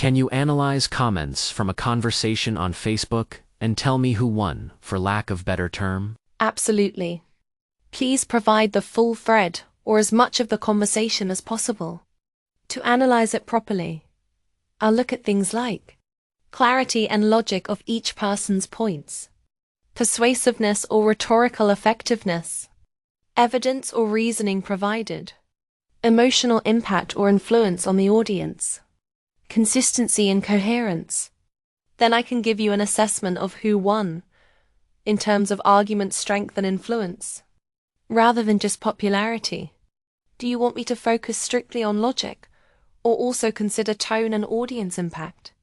Can you analyze comments from a conversation on Facebook and tell me who won, for lack of better term? Absolutely. Please provide the full thread or as much of the conversation as possible. To analyze it properly, I'll look at things like clarity and logic of each person's points, persuasiveness or rhetorical effectiveness, evidence or reasoning provided, emotional impact or influence on the audience, consistency and coherence. Then I can give you an assessment of who won in terms of argument strength and influence, rather than just popularity. Do you want me to focus strictly on logic, or also consider tone and audience impact?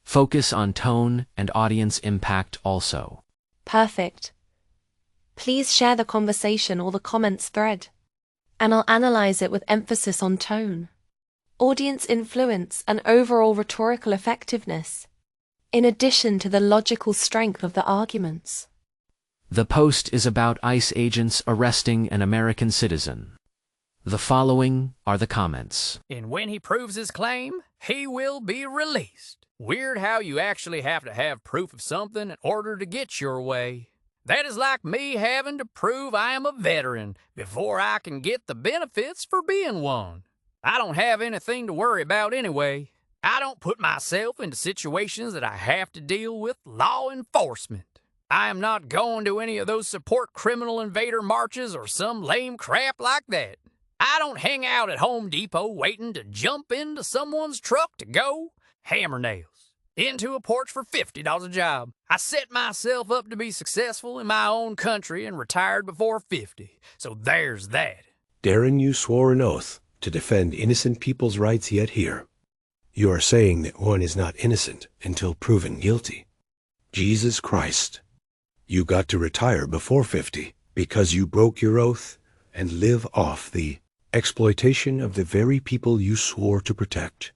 Focus on tone and audience impact also. Perfect. Please share the conversation or the comments thread, and I'll analyze it with emphasis on tone, audience influence, and overall rhetorical effectiveness, in addition to the logical strength of the arguments. The post is about ICE agents arresting an American citizen. The following are the comments. And when he proves his claim, he will be released. Weird how you actually have to have proof of something in order to get your way. That is like me having to prove I am a veteran before I can get the benefits for being one. I don't have anything to worry about anyway. I don't put myself into situations that I have to deal with law enforcement. I am not going to any of those support criminal invader marches or some lame crap like that. I don't hang out at Home Depot waiting to jump into someone's truck to go hammer nails into a porch for $50 a job. I set myself up to be successful in my own country and retired before 50. So there's that. Darren, you swore an oath to defend innocent people's rights yet here. You are saying that one is not innocent until proven guilty. Jesus Christ. You got to retire before 50 because you broke your oath and live off the exploitation of the very people you swore to protect.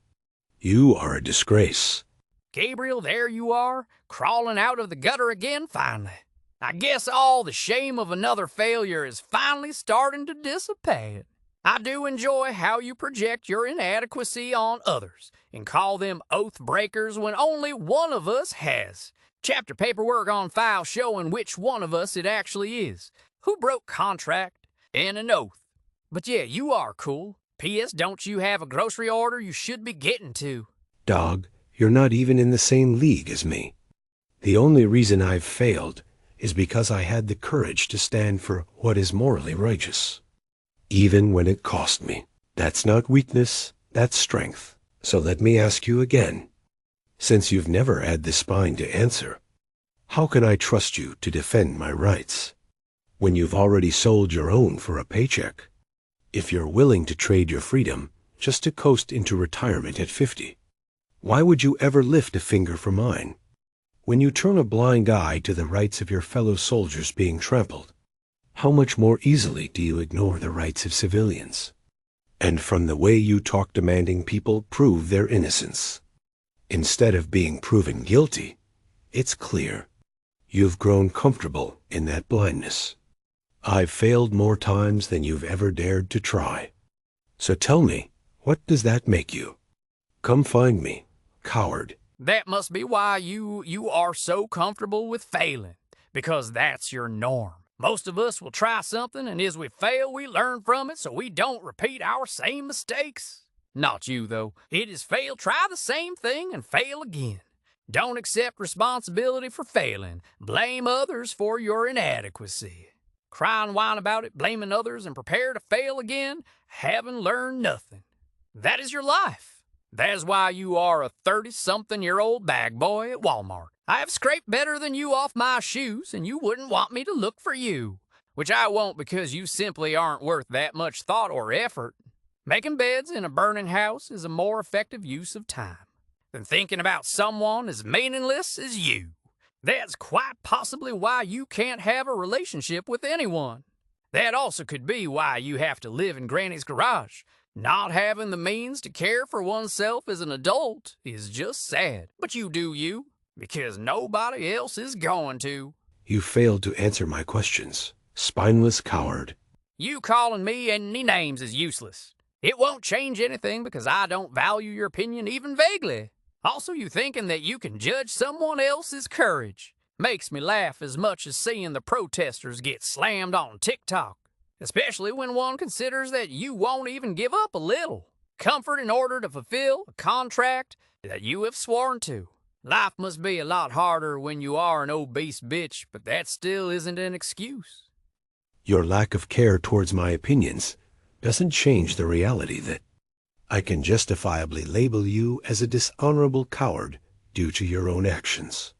You are a disgrace. Gabriel, there you are, crawling out of the gutter again finally. I guess all the shame of another failure is finally starting to dissipate. I do enjoy how you project your inadequacy on others and call them oath breakers when only one of us has. Chapter paperwork on file showing which one of us it actually is. Who broke contract and an oath. But yeah, you are cool. P.S. Don't you have a grocery order you should be getting to? Dog, you're not even in the same league as me. The only reason I've failed is because I had the courage to stand for what is morally righteous, even when it cost me. That's not weakness, that's strength. So let me ask you again. Since you've never had the spine to answer, how can I trust you to defend my rights when you've already sold your own for a paycheck? If you're willing to trade your freedom just to coast into retirement at 50, why would you ever lift a finger for mine? When you turn a blind eye to the rights of your fellow soldiers being trampled, how much more easily do you ignore the rights of civilians? And from the way you talk, demanding people prove their innocence instead of being proven guilty, it's clear you've grown comfortable in that blindness. I've failed more times than you've ever dared to try. So tell me, what does that make you? Come find me, coward. That must be why you are so comfortable with failing, because that's your norm. Most of us will try something, and as we fail, we learn from it so we don't repeat our same mistakes. Not you, though. It is fail, try the same thing, and fail again. Don't accept responsibility for failing. Blame others for your inadequacy. Cry and whine about it, blaming others, and prepare to fail again, having learned nothing. That is your life. That is why you are a 30-something-year-old bag boy at Walmart. I have scraped better than you off my shoes, and you wouldn't want me to look for you. Which I won't, because you simply aren't worth that much thought or effort. Making beds in a burning house is a more effective use of time than thinking about someone as meaningless as you. That's quite possibly why you can't have a relationship with anyone. That also could be why you have to live in Granny's garage. Not having the means to care for oneself as an adult is just sad. But you do you, because nobody else is going to. You failed to answer my questions, spineless coward. You calling me any names is useless. It won't change anything because I don't value your opinion even vaguely. Also, you thinking that you can judge someone else's courage. Makes me laugh as much as seeing the protesters get slammed on TikTok. Especially when one considers that you won't even give up a little comfort in order to fulfill a contract that you have sworn to. Life must be a lot harder when you are an obese bitch, but that still isn't an excuse. Your lack of care towards my opinions doesn't change the reality that I can justifiably label you as a dishonorable coward due to your own actions.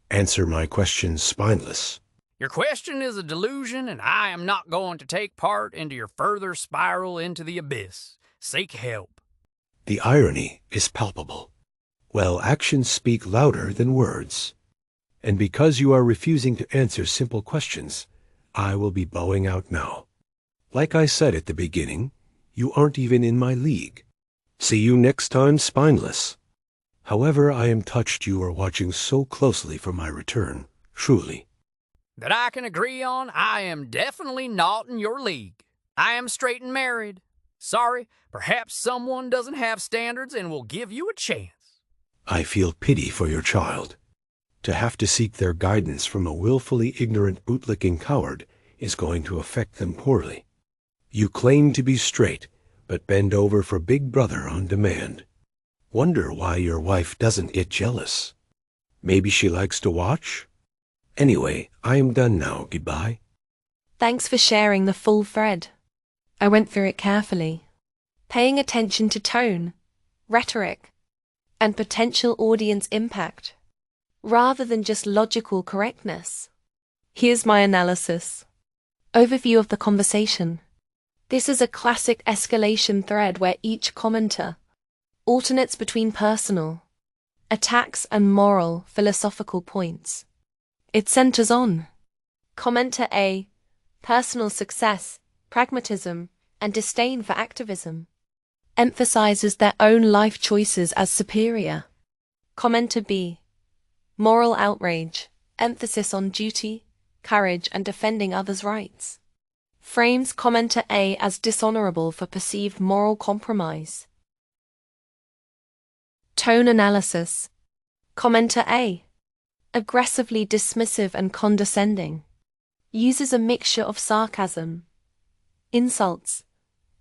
Answer my questions spineless. Your question is a delusion, and I am not going to take part into your further spiral into the abyss. Seek help. The irony is palpable. Well, actions speak louder than words. And because you are refusing to answer simple questions, I will be bowing out now. Like I said at the beginning, you aren't even in my league. See you next time, spineless. However, I am touched you are watching so closely for my return, truly. That I can agree on, I am definitely not in your league. I am straight and married. Sorry, perhaps someone doesn't have standards and will give you a chance. I feel pity for your child. To have to seek their guidance from a willfully ignorant bootlicking coward is going to affect them poorly. You claim to be straight, but bend over for Big Brother on demand. Wonder why your wife doesn't get jealous. Maybe she likes to watch? Anyway, I am done now. Goodbye. Thanks for sharing the full thread. I went through it carefully, paying attention to tone, rhetoric, and potential audience impact, rather than just logical correctness. Here's my analysis. Overview of the conversation. This is a classic escalation thread where each commenter alternates between personal attacks and moral, philosophical points. It centers on commenter A, personal success, pragmatism, and disdain for activism. Emphasizes their own life choices as superior. Commenter B, moral outrage, emphasis on duty, courage, and defending others' rights. Frames commenter A as dishonorable for perceived moral compromise. Tone analysis. Commenter A, aggressively dismissive and condescending. Uses a mixture of sarcasm, insults,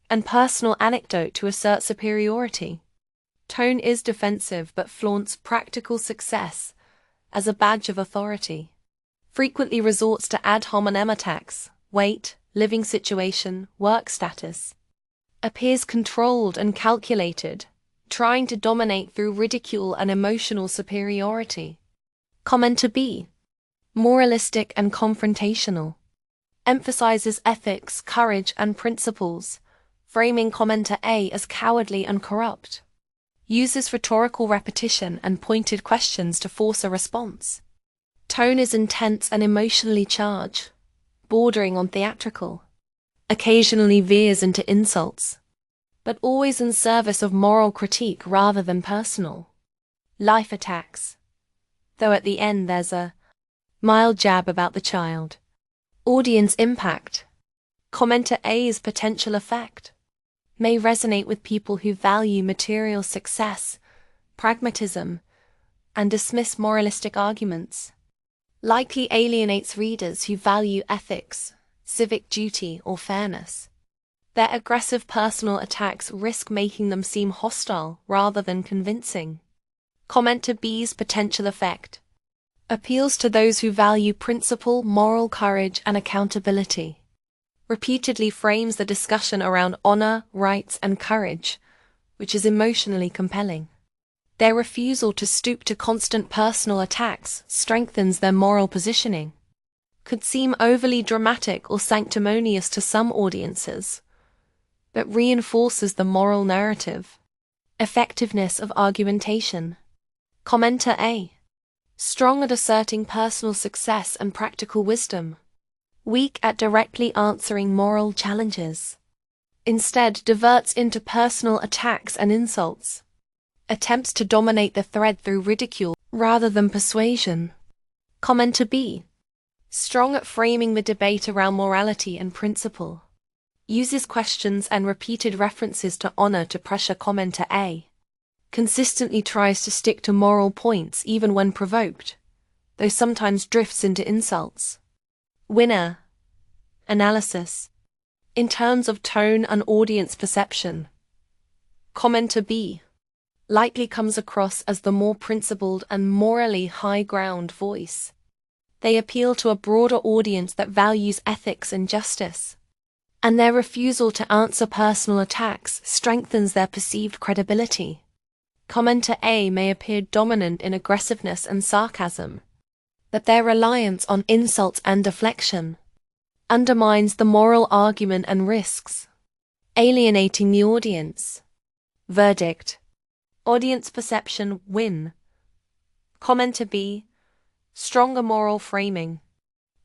and personal anecdote to assert superiority. Tone is defensive but flaunts practical success as a badge of authority. Frequently resorts to ad hominem attacks, weight, living situation, work status. Appears controlled and calculated, trying to dominate through ridicule and emotional superiority. Commenter B, moralistic and confrontational. Emphasizes ethics, courage, and principles, framing commenter A as cowardly and corrupt. Uses rhetorical repetition and pointed questions to force a response. Tone is intense and emotionally charged, bordering on theatrical. Occasionally veers into insults, but always in service of moral critique rather than personal. Life attacks, though at the end there's a mild jab about the child. Audience impact. Commenter A's potential effect may resonate with people who value material success, pragmatism, and dismiss moralistic arguments. Likely alienates readers who value ethics, civic duty, or fairness. Their aggressive personal attacks risk making them seem hostile rather than convincing. Commenter B's potential effect appeals to those who value principle, moral courage, and accountability. Repeatedly frames the discussion around honor, rights, and courage, which is emotionally compelling. Their refusal to stoop to constant personal attacks strengthens their moral positioning. Could seem overly dramatic or sanctimonious to some audiences, but reinforces the moral narrative. Effectiveness of argumentation. Commenter A, strong at asserting personal success and practical wisdom. Weak at directly answering moral challenges. Instead, diverts into personal attacks and insults. Attempts to dominate the thread through ridicule rather than persuasion. Commenter B, strong at framing the debate around morality and principle. Uses questions and repeated references to honor to pressure commenter A. consistently tries to stick to moral points even when provoked, though sometimes drifts into insults. Winner. Analysis. In terms of tone and audience perception, commenter B likely comes across as the more principled and morally high-ground voice. They appeal to a broader audience that values ethics and justice, and their refusal to answer personal attacks strengthens their perceived credibility. Commenter A may appear dominant in aggressiveness and sarcasm, but their reliance on insults and deflection undermines the moral argument and risks alienating the audience. Verdict. Audience perception win. Commenter B, stronger moral framing,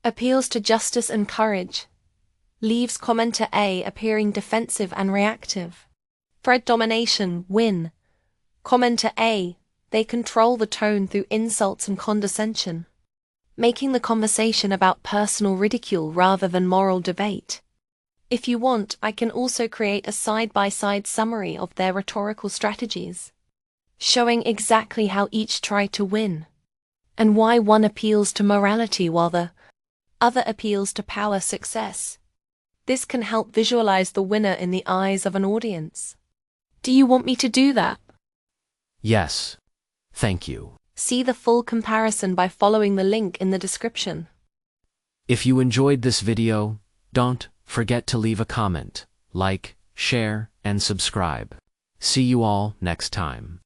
appeals to justice and courage, leaves commenter A appearing defensive and reactive. Thread domination win. Commenter A, they control the tone through insults and condescension, making the conversation about personal ridicule rather than moral debate. If you want, I can also create a side-by-side summary of their rhetorical strategies, showing exactly how each tried to win, and why one appeals to morality while the other appeals to power success. This can help visualize the winner in the eyes of an audience. Do you want me to do that? Yes. Thank you. See the full comparison by following the link in the description. If you enjoyed this video, don't forget to leave a comment, like, share, and subscribe. See you all next time.